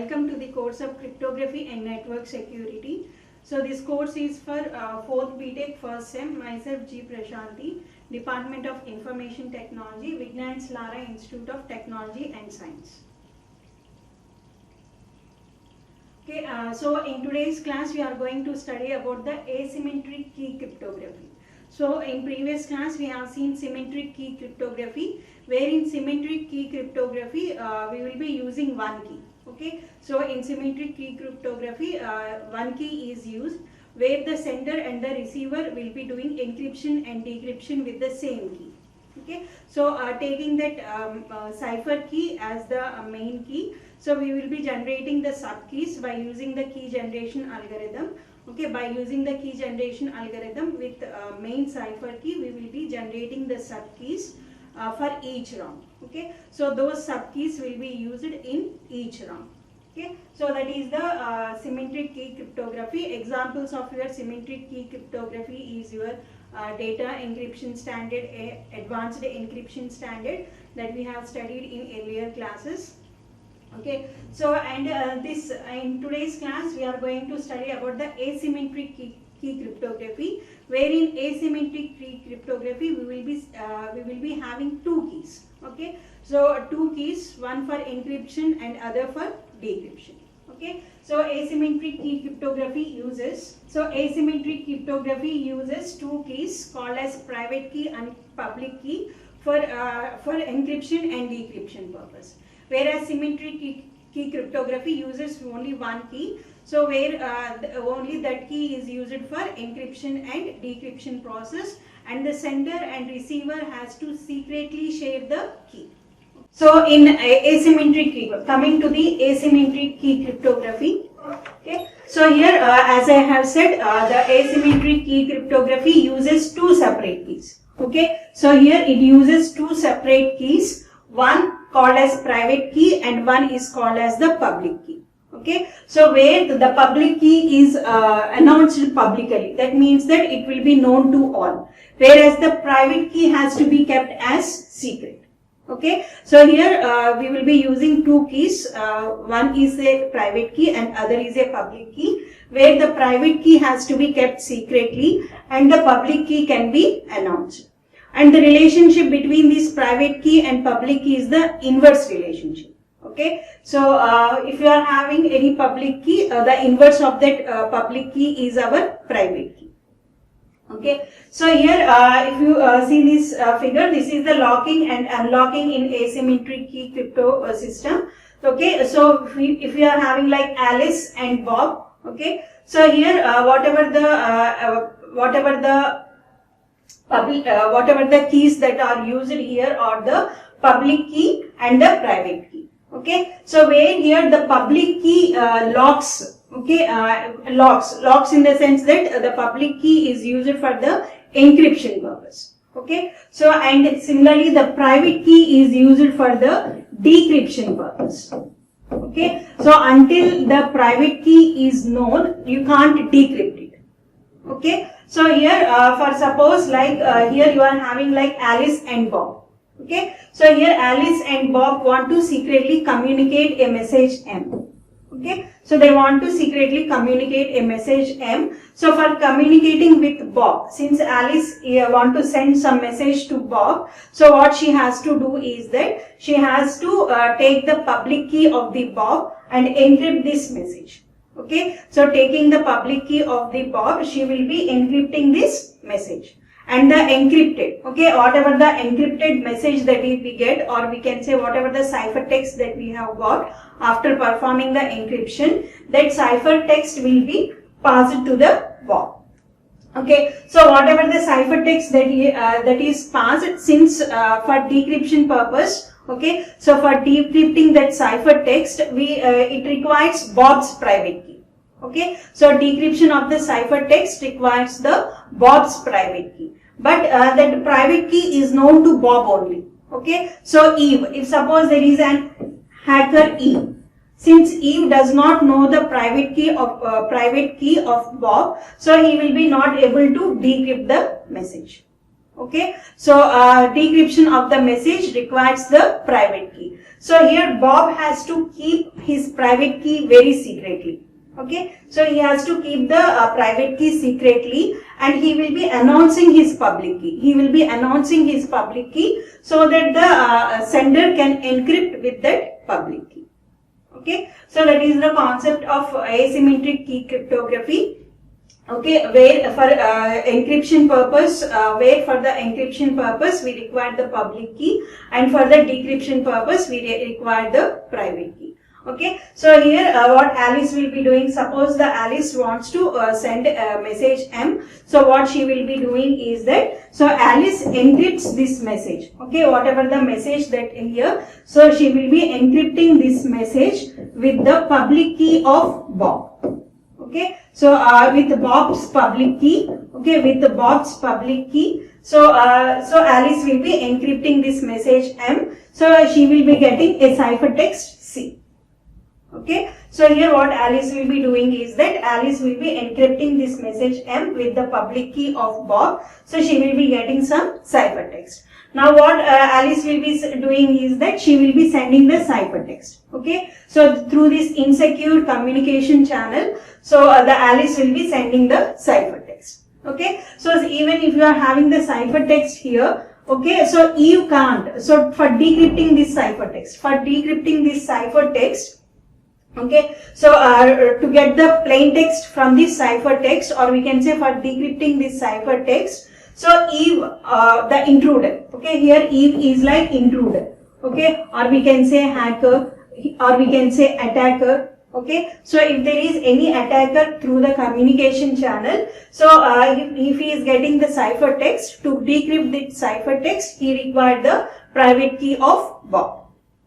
welcome to the course of Cryptography and Network Security. So this course is for 4th BTech first sem, myself G. Prashanti, Department of Information Technology, Vignan Lara Institute of Technology and Science. Okay, so in today's class we are going to study about the asymmetric key cryptography. So in previous class we have seen symmetric key cryptography, where in symmetric key cryptography we will be using one key. Okay, so in symmetric key cryptography one key is used where the sender and the receiver will be doing encryption and decryption with the same key. Okay, so taking that cipher key as the main key, so we will be generating the sub keys by using the key generation algorithm. Okay, by using the key generation algorithm with main cipher key, we will be generating the sub keys for each round. Okay, so those sub keys will be used in each round. Okay, so that is the symmetric key cryptography. Examples of your symmetric key cryptography is your data encryption standard, advanced encryption standard that we have studied in earlier classes. Okay, so and in today's class we are going to study about the asymmetric key cryptography, where in asymmetric key cryptography we will be having two keys. Okay, so two keys, one for encryption and other for decryption. Okay, so asymmetric key cryptography uses two keys called as private key and public key for encryption and decryption purpose, whereas symmetric key cryptography uses only one key, so where only that key is used for encryption and decryption process, and the sender and receiver has to secretly share the key. So in asymmetric key, coming to the asymmetric key cryptography. Okay, so here as I have said, the asymmetric key cryptography uses two separate keys. Okay, so here it uses two separate keys, one called as private key and one is called as the public key. Okay, so where the public key is announced publicly, that means that it will be known to all, whereas the private key has to be kept as secret. Okay, so here we will be using two keys, one is a private key and other is a public key, where the private key has to be kept secretly and the public key can be announced. And the relationship between this private key and public key is the inverse relationship. Okay, so if you are having any public key, the inverse of that public key is our private key. Okay, so here if you see this figure, this is the locking and unlocking in asymmetric key crypto system. Okay, so if you are having like Alice and Bob, okay, so here whatever the keys that are used here are the public key and the private key. Okay, so where here the public key locks. Okay, locks in the sense that the public key is used for the encryption purpose. Okay, so and similarly the private key is used for the decryption purpose. Okay, so until the private key is known, you can't decrypt it. Okay, so here for suppose like here you are having like Alice and Bob. Okay, so here Alice and Bob want to secretly communicate a message M. Okay, so they want to secretly communicate a message M. So for communicating with Bob, since Alice want to send some message to Bob, so what she has to do is that she has to take the public key of the Bob and encrypt this message. Okay, so taking the public key of the Bob, she will be encrypting this message. And the encrypted, okay, whatever the encrypted message that we get, or we can say whatever the ciphertext that we have got after performing the encryption, that ciphertext will be passed to the Bob. Okay, so whatever the ciphertext that is passed, since for decryption purpose, okay, so for decrypting that ciphertext, it requires Bob's private key. Okay, so decryption of the ciphertext requires the Bob's private key, but that private key is known to Bob only. Okay, so Eve, if suppose there is an hacker Eve, since Eve does not know the private key of Bob, so he will be not able to decrypt the message. Okay, so decryption of the message requires the private key. So here Bob has to keep his private key very secretly. Okay, so he has to keep the private key secretly, and he will be announcing his public key. He will be announcing his public key so that the sender can encrypt with that public key. Okay, so that is the concept of asymmetric key cryptography. Okay, where for encryption purpose, we require the public key, and for the decryption purpose we require the private key. Okay, so here what Alice will be doing, suppose the Alice wants to send a message M. So what she will be doing is that, so Alice encrypts this message. Okay, whatever the message that in here, so she will be encrypting this message with the public key of Bob. Okay, so with Bob's public key. Okay, with the Bob's public key. So so Alice will be encrypting this message M. So she will be getting a ciphertext C. Okay, so here what Alice will be doing is that Alice will be encrypting this message M with the public key of Bob. So she will be getting some ciphertext. Now what Alice will be doing is that she will be sending the ciphertext. Okay, so through this insecure communication channel, so the Alice will be sending the ciphertext. Okay, so even if you are having the ciphertext here, okay, so Eve can't. So for decrypting this ciphertext, okay, so to get the plain text from this ciphertext, or we can say for decrypting this ciphertext, so Eve, the intruder, okay, here Eve is like intruder, okay, or we can say hacker, or we can say attacker, okay. So if there is any attacker through the communication channel, so if he is getting the ciphertext, to decrypt the ciphertext, he required the private key of Bob.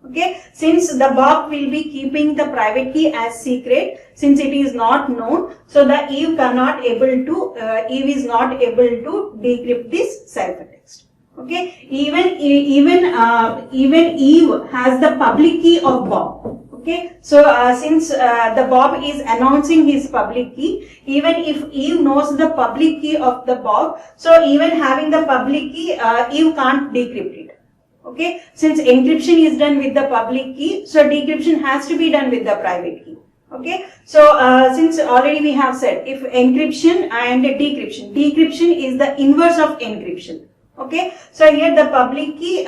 Okay, since the Bob will be keeping the private key as secret, since it is not known, so the Eve cannot able to, Eve is not able to decrypt this ciphertext. Okay, even Eve has the public key of Bob. Okay, so since the Bob is announcing his public key, even if Eve knows the public key of the Bob, so even having the public key, Eve can't decrypt it. Okay, since encryption is done with the public key, so decryption has to be done with the private key. Okay, so since already we have said, if encryption and decryption is the inverse of encryption. Okay, so here the public key,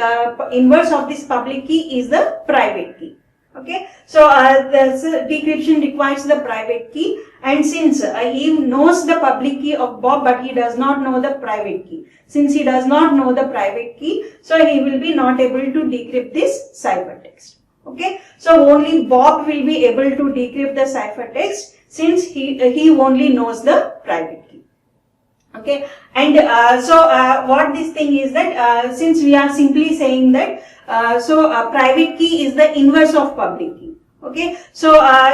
inverse of this public key is the private key. Okay, so the decryption requires the private key, and since Eve knows the public key of Bob, but he does not know the private key. Since he does not know the private key, so he will be not able to decrypt this ciphertext. Okay, so only Bob will be able to decrypt the ciphertext, since he only knows the private key. Okay, and what this thing is that since we are simply saying that private key is the inverse of public key. Okay, so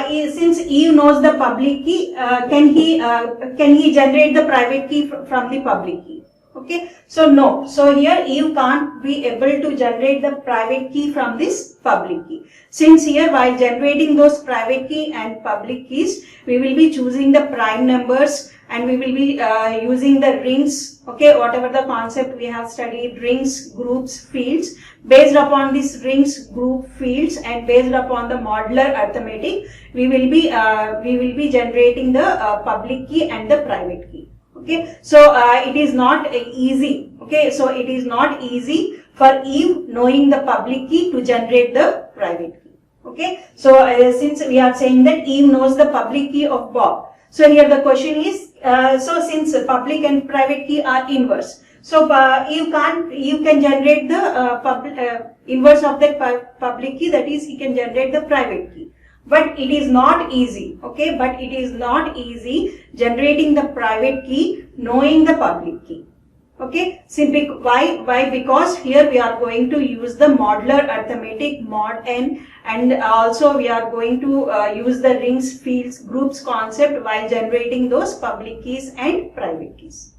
since Eve knows the public key, can he generate the private key from the public key? Okay, so no. So here Eve can't be able to generate the private key from this public key. Since here while generating those private key and public keys, we will be choosing the prime numbers, and we will be using the rings. Okay, whatever the concept we have studied, rings, groups, fields. Based upon these rings, group, fields, and based upon the modular arithmetic, we will be generating the public key and the private key. Okay, so it is not easy. Okay, so it is not easy for Eve knowing the public key to generate the private key. Okay, so since we are saying that Eve knows the public key of Bob, so here the question is, so since public and private key are inverse, so Eve can generate the inverse of that public key, that is, he can generate the private key. But it is not easy, okay, but it is not easy generating the private key knowing the public key. Okay, simply why? Because here we are going to use the modular arithmetic mod n, and also we are going to use the rings, fields, groups concept while generating those public keys and private keys.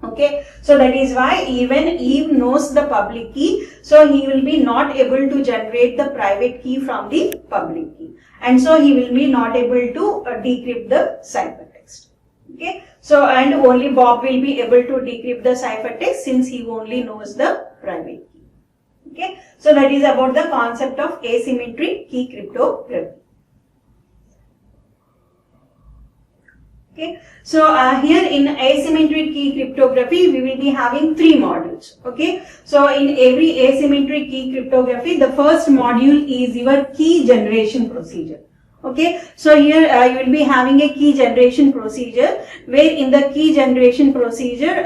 Okay, so that is why even Eve knows the public key, so he will be not able to generate the private key from the public key, and so he will be not able to decrypt the ciphertext. Okay, so and only Bob will be able to decrypt the ciphertext, since he only knows the private key. Okay, So that is about the concept of asymmetric key cryptography. Okay, so here in asymmetric key cryptography, we will be having 3 modules. Okay, so in every asymmetric key cryptography, the first module is your key generation procedure. Okay, so here you will be having a key generation procedure, where in the key generation procedure,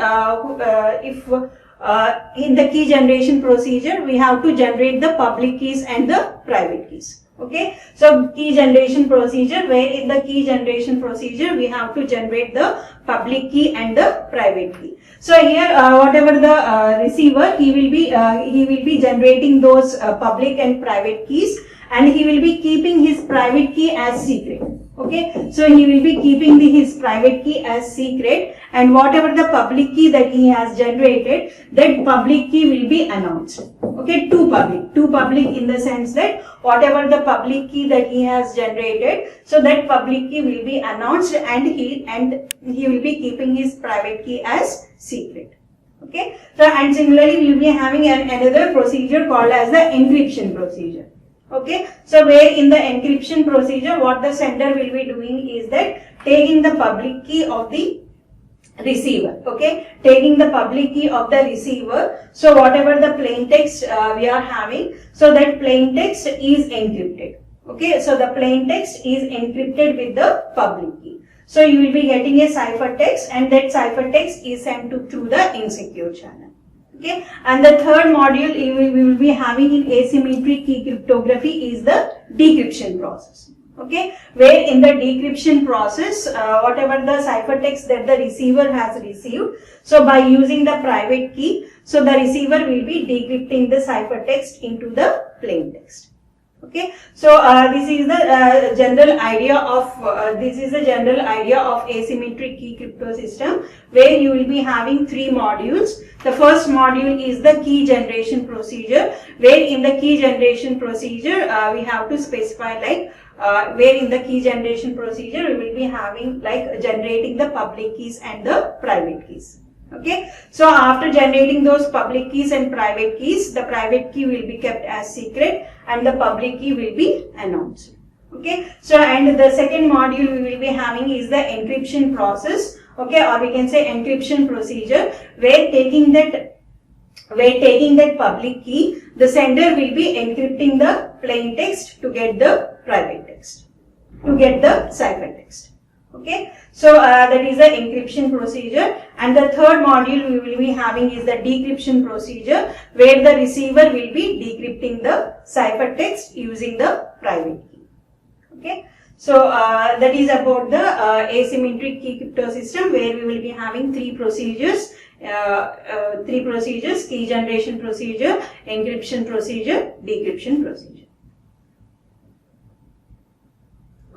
in the key generation procedure, we have to generate the public keys and the private keys. Okay, so key generation procedure, where in the key generation procedure we have to generate the public key and the private key. So here whatever the receiver, he will be generating those public and private keys, and he will be keeping his private key as secret. Okay, so he will be keeping his private key as secret, and whatever the public key that he has generated, that public key will be announced. Okay, to public in the sense that whatever the public key that he has generated, so that public key will be announced, and he will be keeping his private key as secret. Okay, so and similarly we will be having another procedure called as the encryption procedure. Okay, so where in the encryption procedure, what the sender will be doing is that taking the public key of the receiver. Okay, taking the public key of the receiver. So whatever the plain text we are having, so that plain text is encrypted. Okay, so the plain text is encrypted with the public key. So you will be getting a cipher text, and that cipher text is sent through the insecure channel. Okay, and the third module we will be having in asymmetric key cryptography is the decryption process. Okay, where in the decryption process, whatever the cipher text that the receiver has received, so by using the private key, so the receiver will be decrypting the cipher text into the plain text. Okay, so this is the general idea of asymmetric key crypto system, where you will be having 3 modules. The first module is the key generation procedure, where in the key generation procedure we have to specify like where in the key generation procedure we will be having like generating the public keys and the private keys. Okay, so after generating those public keys and private keys, the private key will be kept as secret and the public key will be announced. Okay, so and the second module we will be having is the encryption process. Okay, or we can say encryption procedure, where taking that public key, the sender will be encrypting the plain text to get the private text, to get the cipher text. Okay, so that is the encryption procedure, and the third module we will be having is the decryption procedure, where the receiver will be decrypting the cipher text using the private key. Okay, so that is about the asymmetric key crypto system, where we will be having 3 procedures. Key generation procedure, encryption procedure, decryption procedure.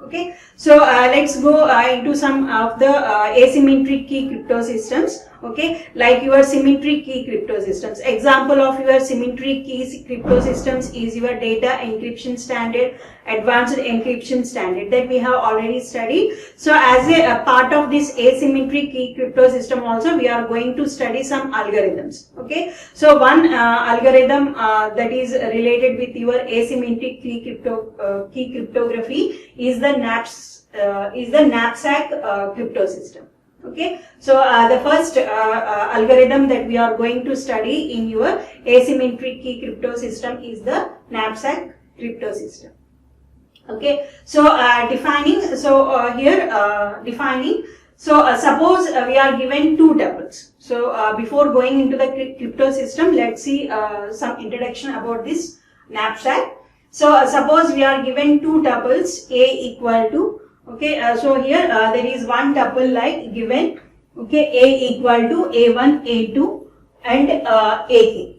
Okay, so let's go into some of the asymmetric key crypto systems. Okay, like your symmetric key crypto systems. Example of your symmetric key crypto systems is your data encryption standard, advanced encryption standard that we have already studied. So as a part of this asymmetric key crypto system also, we are going to study some algorithms. Okay, so one algorithm that is related with your asymmetric key cryptography is the knapsack crypto system. Okay, so the first algorithm that we are going to study in your asymmetric key crypto system is the knapsack crypto system. Okay, so defining. So suppose we are given 2 tuples. So before going into the crypto system, let's see some introduction about this knapsack. So suppose we are given 2 tuples A equal to. Okay, so here there is one tuple like given. Okay, A equal to A1, A2 and AK.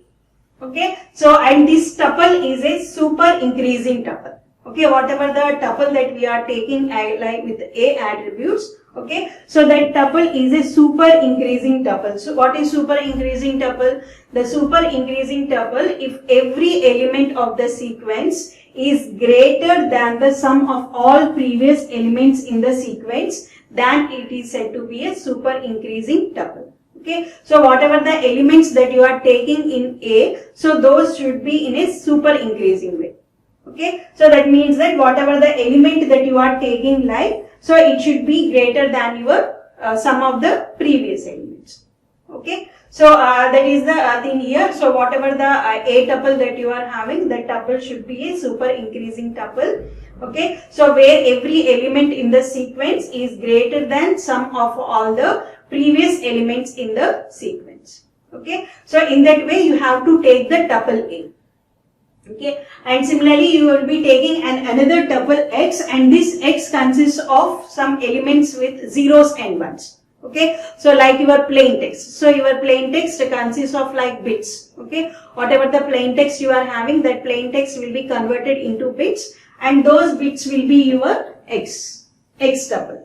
Okay, so and this tuple is a super increasing tuple. Okay, whatever the tuple that we are taking like with A attributes. Okay, so that tuple is a super increasing tuple. So what is super increasing tuple? The super increasing tuple, if every element of the sequence is greater than the sum of all previous elements in the sequence, then it is said to be a super increasing tuple. Okay, so whatever the elements that you are taking in A, so those should be in a super increasing way. Okay, so that means that whatever the element that you are taking like, so it should be greater than your sum of the previous elements. Okay, so that is the thing here. So whatever the A tuple that you are having, that tuple should be a super increasing tuple. Okay, so where every element in the sequence is greater than sum of all the previous elements in the sequence. Okay, so in that way you have to take the tuple A. Okay, and similarly you will be taking another tuple X, and this X consists of some elements with zeros and ones. Okay, so like your plain text. So your plain text consists of like bits. Okay, whatever the plain text you are having, that plain text will be converted into bits, and those bits will be your X tuple.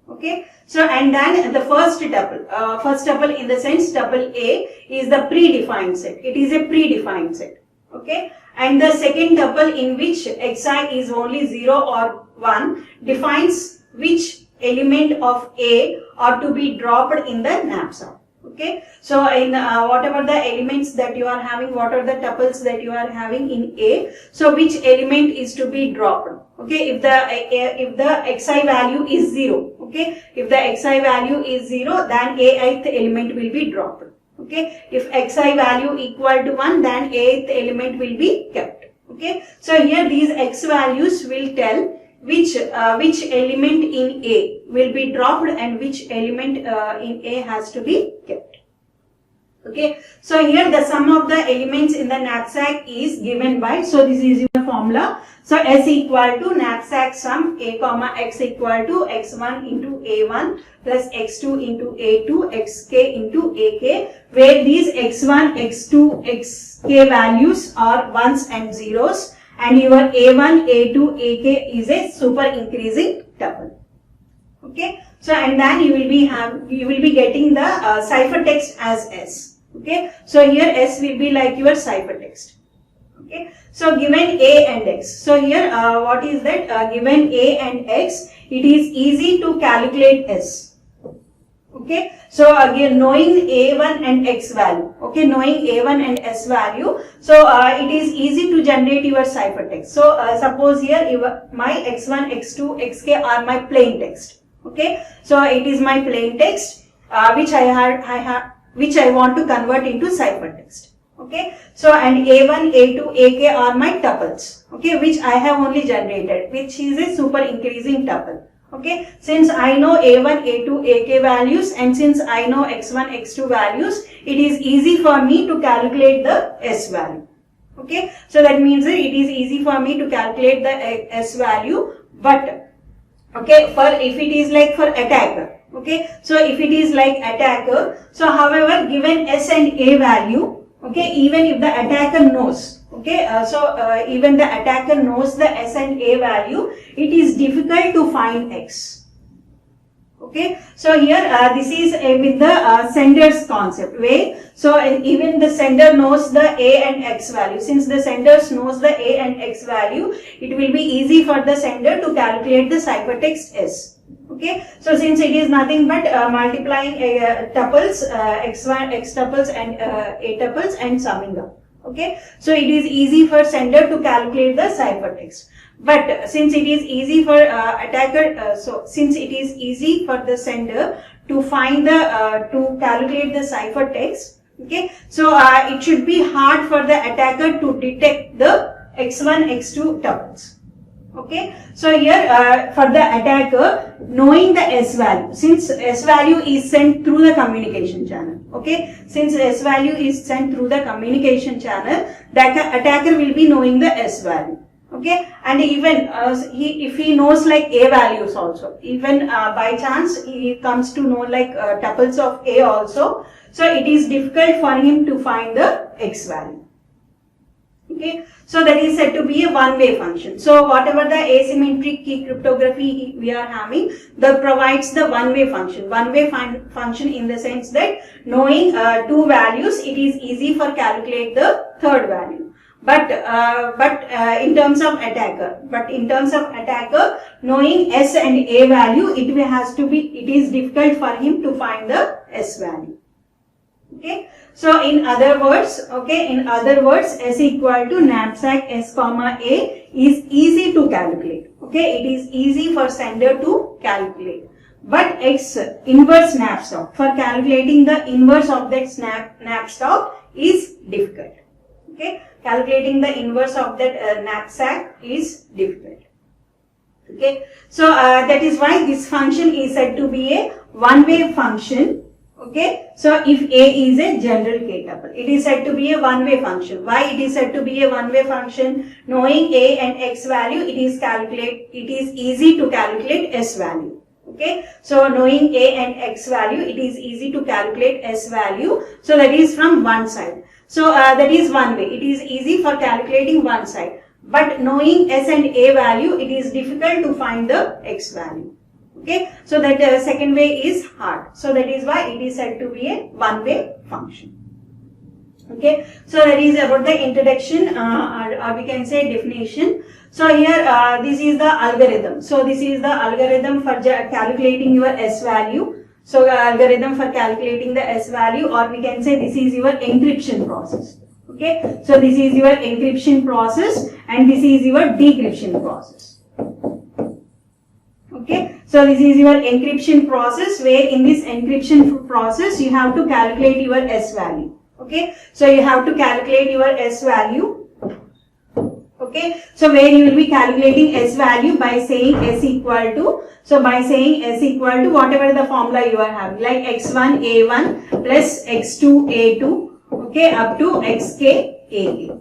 Okay, so and then the first tuple in the sense tuple A is the predefined set. It is a predefined set. Okay, and the second tuple in which xi is only 0 or 1 defines which element of A are to be dropped in the knapsack. Okay, so in whatever the elements that you are having, what are the tuples that you are having in A, so which element is to be dropped. Okay, if the xi value is 0, okay, if the xi value is 0, then Ath element will be dropped. Okay, if xi value equal to 1, then Ath element will be kept. Okay, so here these x values will tell which element in A will be dropped and which element in A has to be kept. Okay, so here the sum of the elements in the knapsack is given by, so this is your formula. So S equal to knapsack sum A comma X equal to X1 into A1 plus X2 into A2 Xk into AK, where these X1, X2, Xk values are ones and zeros, and your A1, A2, AK is a super increasing tuple. Okay, so and then you will be getting the ciphertext as S. Okay, so here S will be like your ciphertext. Okay, so given A and X, so here what is that? Given A and X, it is easy to calculate S. Okay, so again knowing A1 and X value, okay, knowing A1 and S value, so it is easy to generate your ciphertext. So suppose here my X1, X2, Xk are my plain text. Okay, so it is my plain text which I want to convert into ciphertext. Okay, so and A1, A2, AK are my tuples. Okay, which I have only generated, which is a super increasing tuple. Okay, since I know A1, A2, AK values, and since I know X1, X2 values, it is easy for me to calculate the S value. Okay, so that means that it is easy for me to calculate the S value, but okay, for if it is like for attacker, okay, so if it is like attacker, so however given S and A value, okay, even if the attacker knows, okay, even the attacker knows the S and A value, it is difficult to find X. Okay, so here this is with the sender's concept way. So even the sender knows the A and X value. Since the sender knows the A and X value, it will be easy for the sender to calculate the ciphertext S. Okay, so since it is nothing but multiplying tuples, x1, x tuples and a tuples and summing up. Okay, so it is easy for sender to calculate the ciphertext. But since it is easy for since it is easy for the sender to find the to calculate the ciphertext, okay, so it should be hard for the attacker to detect the x1, x2 tuples. Okay, so here for the attacker, knowing the S value, since S value is sent through the communication channel, okay, since S value is sent through the communication channel, the attacker will be knowing the S value, okay, and even if he knows like A values also, even by chance he comes to know like tuples of A also, so it is difficult for him to find the X value. Okay, so that is said to be a one-way function. So whatever the asymmetric key cryptography we are having, that provides the one-way function. One-way function in the sense that knowing two values, it is easy for calculate the third value. But in terms of attacker, knowing S and A value, it is difficult for him to find the S value. Okay. So in other words, S equal to knapsack S comma A is easy to calculate. Okay, it is easy for sender to calculate. But X inverse knapsack, for calculating the inverse of that knapsack is difficult. Okay, calculating the inverse of that knapsack is difficult. Okay, so that is why this function is said to be a one-way function. Okay, so if A is a general k-tuple, it is said to be a one-way function. Why it is said to be a one-way function? Knowing A and X value, it is easy to calculate S value. Okay, so knowing A and X value, it is easy to calculate S value. So that is from one side. So that is one way. It is easy for calculating one side. But knowing S and A value, it is difficult to find the X value. Okay, so that second way is hard. So that is why it is said to be a one-way function. Okay, so that is about the introduction or we can say definition. So here this is the algorithm. So this is the algorithm for calculating your S value. So algorithm for calculating the S value, or we can say this is your encryption process. Okay, so this is your encryption process and this is your decryption process. Okay, so this is your encryption process, where in this encryption process you have to calculate your S value. Okay, so you have to calculate your S value. Okay, so where you will be calculating S value by saying S equal to, so by saying S equal to whatever the formula you are having, like x1 a1 plus x2 a2, okay, up to xk ak.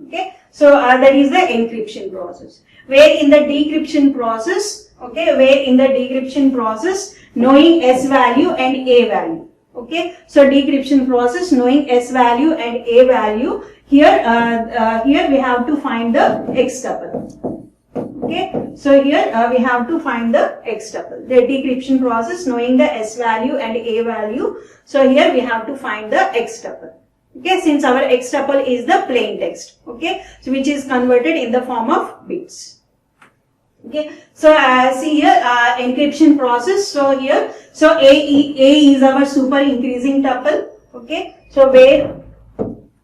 Okay, so that is the encryption process. Where in the decryption process, okay, where in the decryption process, knowing S value and A value. Okay, so decryption process, knowing S value and A value, here we have to find the X tuple. Okay, so here we have to find the X tuple. The decryption process, knowing the S value and A value, so here we have to find the X tuple. Okay, since our X tuple is the plain text, okay, so which is converted in the form of bits. Okay, so see here encryption process. So here, so A is our super increasing tuple. Okay, so where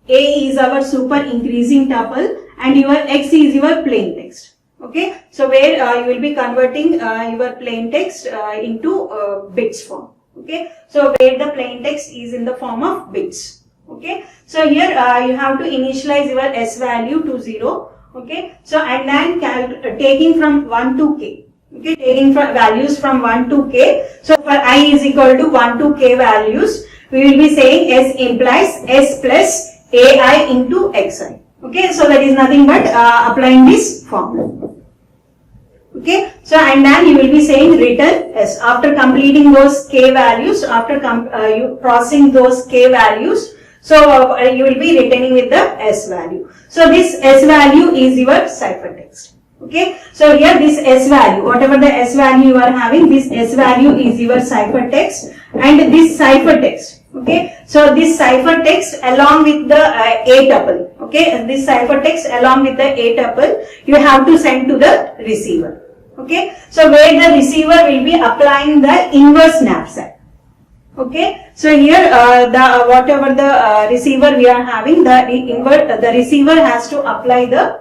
A is our super increasing tuple and your X is your plain text. Okay, so where you will be converting your plain text into bits form. Okay, so where the plain text is in the form of bits. Okay, so here you have to initialize your S value to 0. Okay, so and then taking from 1 to k. Okay, taking from values from 1 to k. So for I is equal to 1 to k values, we will be saying S implies S plus AI into xi. Okay, so that is nothing but applying this formula. Okay, so and then you will be saying return S. After completing those k values, after you processing those k values, so you will be returning with the S value. So this S value is your ciphertext. Okay, so here this S value, whatever the S value you are having, this S value is your ciphertext, and this ciphertext. Okay, so this ciphertext along with the A tuple. Okay, this ciphertext along with the A tuple you have to send to the receiver. Okay, so where the receiver will be applying the inverse knapsack. Okay, so here the whatever the receiver we are having, the receiver has to apply the,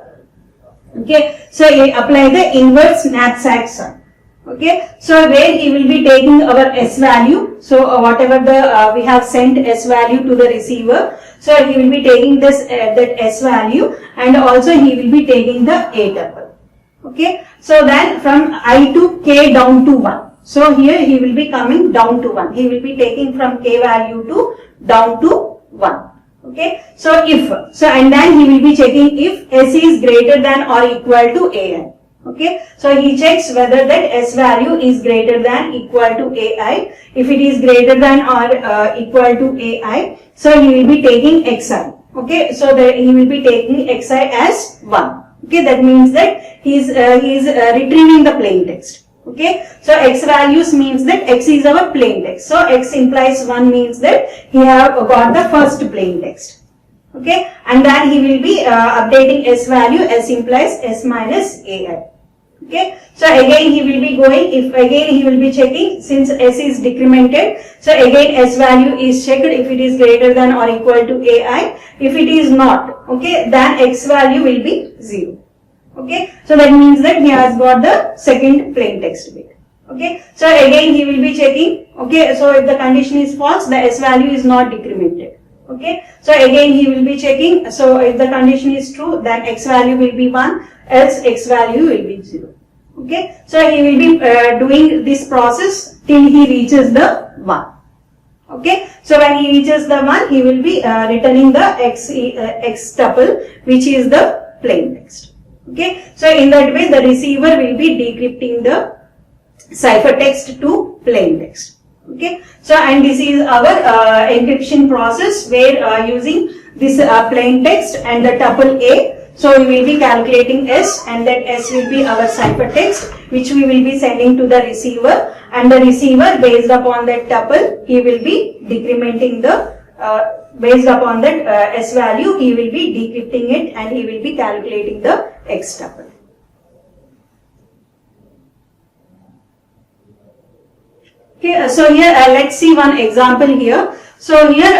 okay, so he apply the inverse knapsack sum. Okay, so where he will be taking our S value, so whatever the we have sent S value to the receiver, so he will be taking this that S value, and also he will be taking the A tuple. Okay, so then from I to k down to 1. So here he will be coming down to 1. He will be taking from k value to down to 1. Okay, so if, so and then he will be checking if S is greater than or equal to An. Okay, so he checks whether that S value is greater than equal to Ai. If it is greater than or equal to Ai, so he will be taking Xi. Okay, so that he will be taking Xi as 1. Okay, that means that he is retrieving the plain text. Okay, so X values means that X is our plain text. So X implies 1 means that he have got the first plain text. Okay, and then he will be updating S value. S implies S minus Ai. Okay, so again he will be going, if again he will be checking, since S is decremented, so again S value is checked if it is greater than or equal to AI. If it is not, okay, then X value will be 0. Okay, so that means that he has got the second plain text bit. Okay, so again he will be checking, okay, so if the condition is false, the S value is not decremented. Okay, so again he will be checking, so if the condition is true, then X value will be 1, else X value will be 0. Okay, so he will be doing this process till he reaches the 1. Okay, so when he reaches the 1, he will be returning the X tuple, which is the plain text. Okay, so in that way the receiver will be decrypting the ciphertext to plain text. Okay, so and this is our encryption process where using this plain text and the tuple A. So we will be calculating S, and that S will be our ciphertext which we will be sending to the receiver, and the receiver, based upon that tuple, he will be decrementing the based upon that S value, he will be decrypting it and he will be calculating the X tuple. Okay, so here let's see one example here. So here,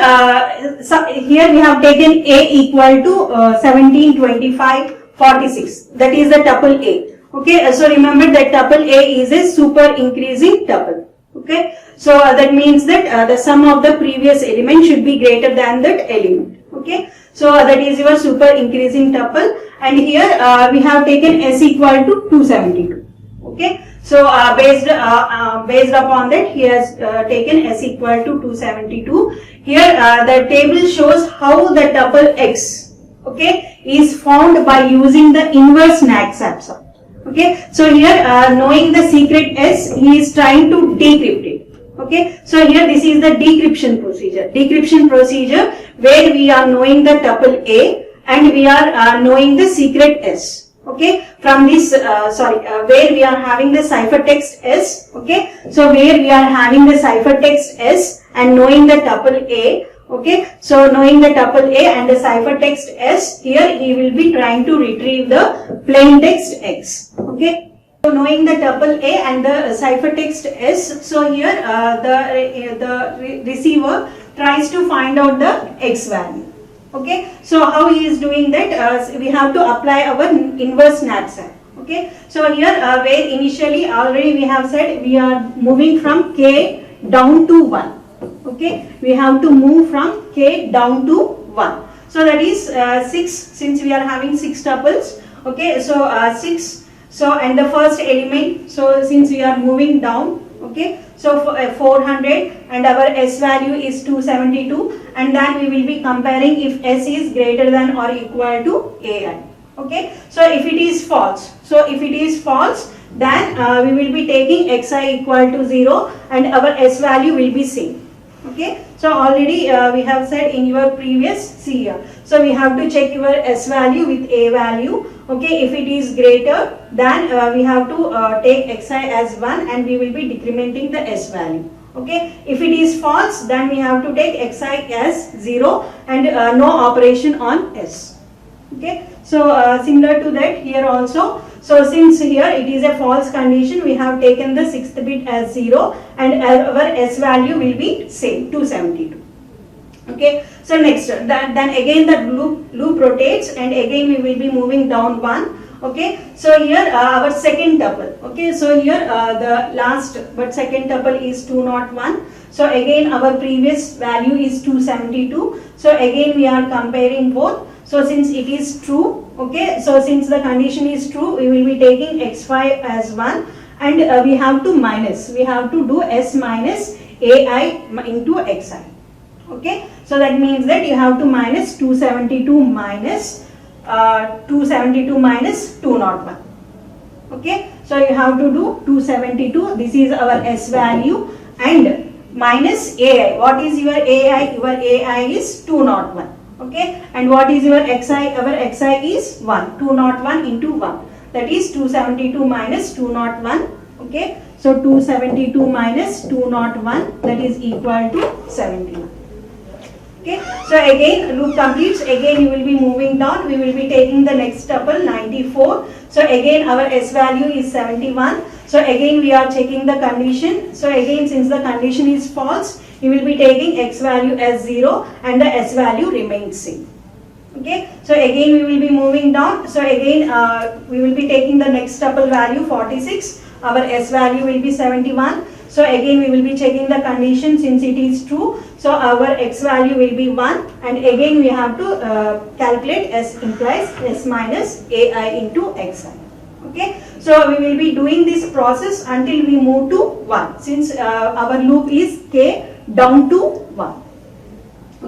here we have taken A equal to 17, 25, 46. That is the tuple A. Okay, so remember that tuple A is a super increasing tuple. Okay, so that means that the sum of the previous element should be greater than that element. Okay, so that is your super increasing tuple, and here we have taken S equal to 272. Okay, so based upon that, he has taken S equal to 272. Here the table shows how the tuple X, okay, is found by using the inverse Nax-Zapsa. Okay, so here knowing the secret S, he is trying to decrypt it. Okay, so here this is the decryption procedure. Decryption procedure where we are knowing the tuple A and we are knowing the secret S. Okay, from this where we are having the ciphertext S. Okay, so where we are having the ciphertext S and knowing the tuple A. Okay, so knowing the tuple A and the ciphertext S, here he will be trying to retrieve the plain text X. Okay, so knowing the tuple A and the ciphertext S, so here the receiver tries to find out the X value. Okay, so how he is doing that? We have to apply our inverse Nax-Zap. Okay, so here where initially already we have said we are moving from K down to 1. Okay, we have to move from K down to 1. So that is 6, since we are having 6 tuples. Okay, so 6. So and the first element. So since we are moving down. Okay, so 400 and our S value is 272, and then we will be comparing if S is greater than or equal to AI. Okay, so if it is false, then we will be taking Xi equal to 0 and our S value will be same. Okay, so already we have said in your previous C here. So we have to check your S value with A value. Okay, if it is greater, then we have to take Xi as 1 and we will be decrementing the S value. Okay, if it is false, then we have to take Xi as 0 and no operation on S. Okay, so similar to that here also. So since here it is a false condition, we have taken the 6th bit as 0 and our S value will be same, 272. Okay, so next, then again the loop rotates and again we will be moving down 1. Okay, so here our second tuple. Okay, so here the last but second tuple is 201. So again our previous value is 272. So again we are comparing both. So since it is true, okay, so since the condition is true, we will be taking X5 as 1 and we have to do S minus AI into Xi. Okay, so that means that you have to minus 272 minus 201. Okay, so you have to do 272, this is our S value, and minus AI. What is your AI? Your AI is 201. Okay, and what is your Xi? Our Xi is 1. 201 into 1, that is 272 minus 201. Okay, so 272 minus 201, that is equal to 71. Okay, so again loop completes, again you will be moving down, we will be taking the next tuple 94. So again our S value is 71. So again we are checking the condition. So again since the condition is false, we will be taking X value as 0 and the S value remains same. Okay, so again we will be moving down. So again we will be taking the next tuple value 46. Our S value will be 71. So again we will be checking the condition since it is true. So our X value will be 1 and again we have to calculate S implies S minus AI into Xi. Okay, so we will be doing this process until we move to 1 since our loop is K down to 1.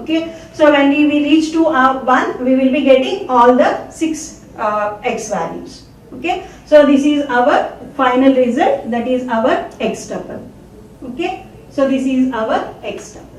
Okay, so when we reach to 1, we will be getting all the 6 X values. Okay, so this is our final result, that is our X tuple. Okay, so this is our X tuple.